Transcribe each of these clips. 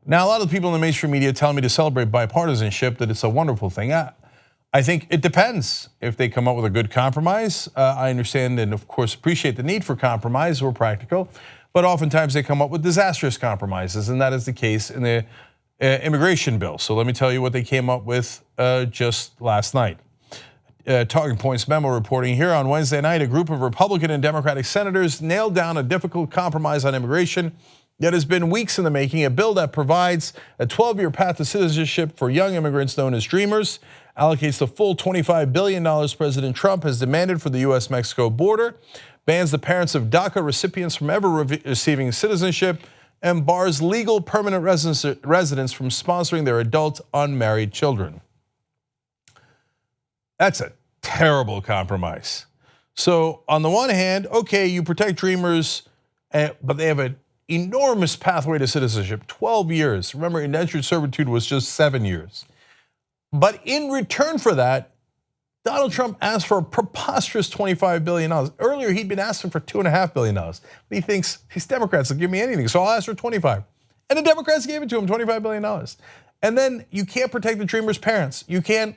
Now, a lot of the people in the mainstream media tell me to celebrate bipartisanship, that it's a wonderful thing. I think it depends. If they come up with a good compromise, I understand and of course appreciate the need for compromise. We're practical, but oftentimes they come up with disastrous compromises, and that is the case in the immigration bill. So let me tell you what they came up with just last night. Talking Points memo reporting here on Wednesday night, a group of Republican and Democratic senators nailed down a difficult compromise on immigration that has been weeks in the making, a bill that provides a 12-year path to citizenship for young immigrants known as Dreamers, allocates the full $25 billion President Trump has demanded for the US-Mexico border, bans the parents of DACA recipients from ever receiving citizenship, and bars legal permanent residents from sponsoring their adult unmarried children. That's a terrible compromise. So on the one hand, okay, you protect Dreamers, but they have an enormous pathway to citizenship, 12 years. Remember, indentured servitude was just 7 years. But in return for that, Donald Trump asked for a preposterous $25 billion. Earlier, he'd been asking for $2.5 billion. But he thinks these Democrats will give me anything, so I'll ask for 25. And the Democrats gave it to him, $25 billion. And then you can't protect the Dreamers' parents. You can't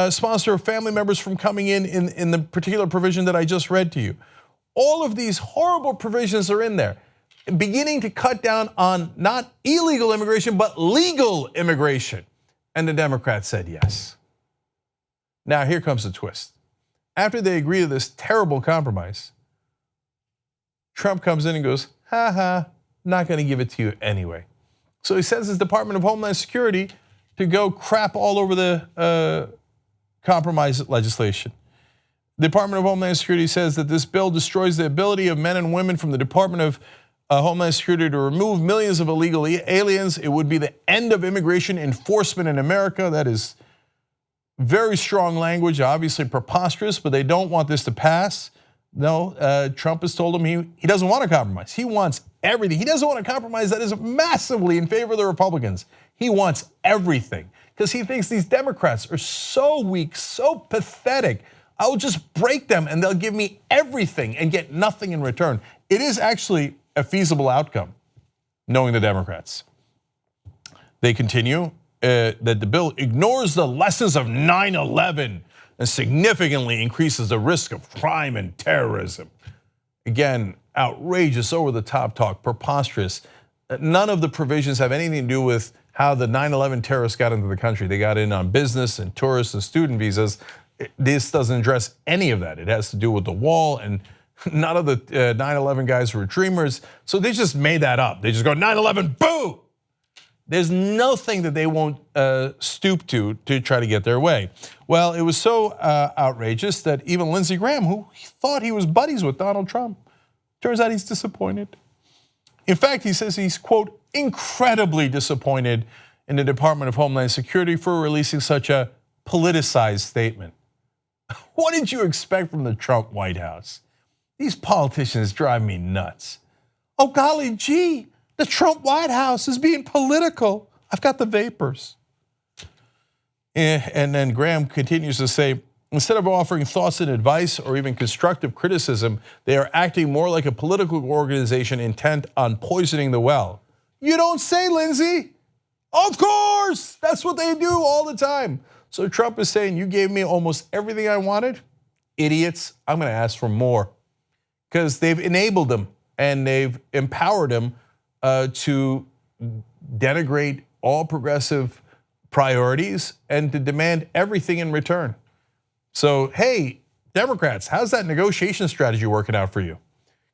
sponsor family members from coming in the particular provision that I just read to you. All of these horrible provisions are in there, beginning to cut down on not illegal immigration, but legal immigration. And the Democrats said yes. Now here comes the twist. After they agree to this terrible compromise, Trump comes in and goes, ha ha, not gonna give it to you anyway. So he sends his Department of Homeland Security to go crap all over the compromise legislation. The Department of Homeland Security says that this bill destroys the ability of men and women from the Department of Homeland Security to remove millions of illegal aliens. It would be the end of immigration enforcement in America. That is very strong language, obviously preposterous, but they don't want this to pass. No, Trump has told him he doesn't want a compromise. He wants everything. He doesn't want a compromise that is massively in favor of the Republicans. He wants everything because he thinks these Democrats are so weak, so pathetic. I will just break them and they'll give me everything and get nothing in return. It is actually a feasible outcome, knowing the Democrats. They continue that the bill ignores the lessons of 9/11 and significantly increases the risk of crime and terrorism. Again, outrageous, over-the-top talk, preposterous. None of the provisions have anything to do with how the 9/11 terrorists got into the country. They got in on business and tourist and student visas. This doesn't address any of that. It has to do with the wall, and none of the 9/11 guys were Dreamers. So they just made that up. They just go 9/11, boo! There's nothing that they won't stoop to try to get their way. Well, it was so outrageous that even Lindsey Graham, who thought he was buddies with Donald Trump, turns out he's disappointed. In fact, he says he's, quote, incredibly disappointed in the Department of Homeland Security for releasing such a politicized statement. What did you expect from the Trump White House? These politicians drive me nuts. Oh, golly gee, the Trump White House is being political. I've got the vapors. And then Graham continues to say, instead of offering thoughts and advice or even constructive criticism, they are acting more like a political organization intent on poisoning the well. You don't say, Lindsey. Of course, that's what they do all the time. So Trump is saying, you gave me almost everything I wanted. Idiots, I'm gonna ask for more. Because they've enabled him and they've empowered him to denigrate all progressive priorities and to demand everything in return. So, hey, Democrats, how's that negotiation strategy working out for you?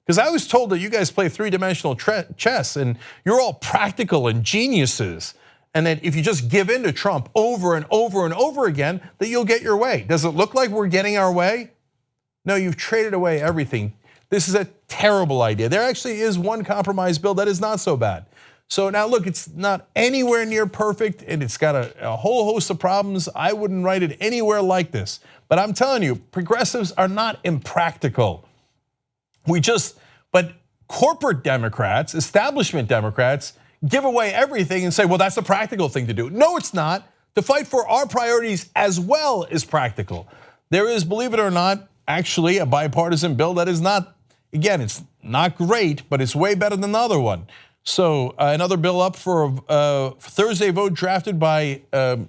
Because I was told that you guys play three-dimensional chess and you're all practical and geniuses, and that if you just give in to Trump over and over and over again, that you'll get your way. Does it look like we're getting our way? No, you've traded away everything. This is a terrible idea. There actually is one compromise bill that is not so bad. So now look, it's not anywhere near perfect and it's got a whole host of problems. I wouldn't write it anywhere like this. But I'm telling you, progressives are not impractical. But corporate Democrats, establishment Democrats, give away everything and say, well, that's the practical thing to do. No, it's not. To fight for our priorities as well is practical. There is, believe it or not, actually a bipartisan bill that is not, again, it's not great, but it's way better than the other one. So another bill up for Thursday vote drafted by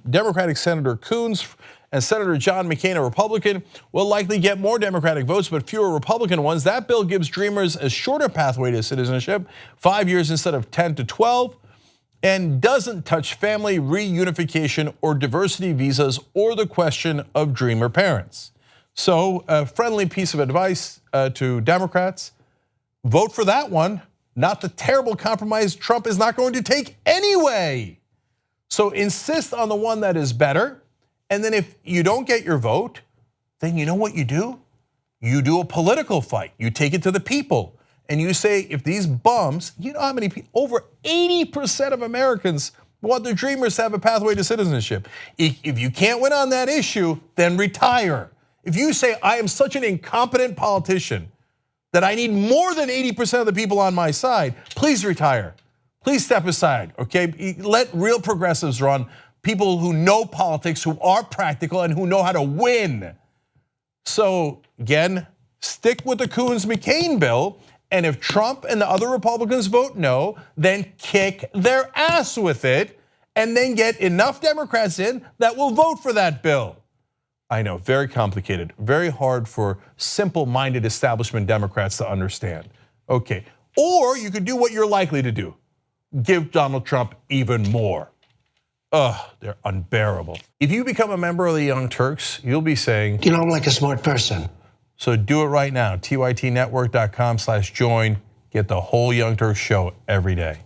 Democratic Senator Coons and Senator John McCain, a Republican, will likely get more Democratic votes, but fewer Republican ones. That bill gives Dreamers a shorter pathway to citizenship, 5 years instead of 10 to 12, and doesn't touch family reunification or diversity visas or the question of Dreamer parents. So a friendly piece of advice to Democrats, vote for that one, not the terrible compromise Trump is not going to take anyway. So insist on the one that is better. And then if you don't get your vote, then you know what you do? You do a political fight. You take it to the people. And you say, if these bums, you know how many people, over 80% of Americans want the Dreamers to have a pathway to citizenship. If you can't win on that issue, then retire. If you say, I am such an incompetent politician that I need more than 80% of the people on my side, please retire. Please step aside, okay? Let real progressives run, people who know politics, who are practical, and who know how to win. So again, stick with the Coons-McCain bill, and if Trump and the other Republicans vote no, then kick their ass with it, and then get enough Democrats in that will vote for that bill. I know, very complicated, very hard for simple-minded establishment Democrats to understand. Okay, or you could do what you're likely to do. Give Donald Trump even more. They're unbearable. If you become a member of the Young Turks, you'll be saying, you know, I'm like a smart person. So do it right now, tytnetwork.com/join. Get the whole Young Turks show every day.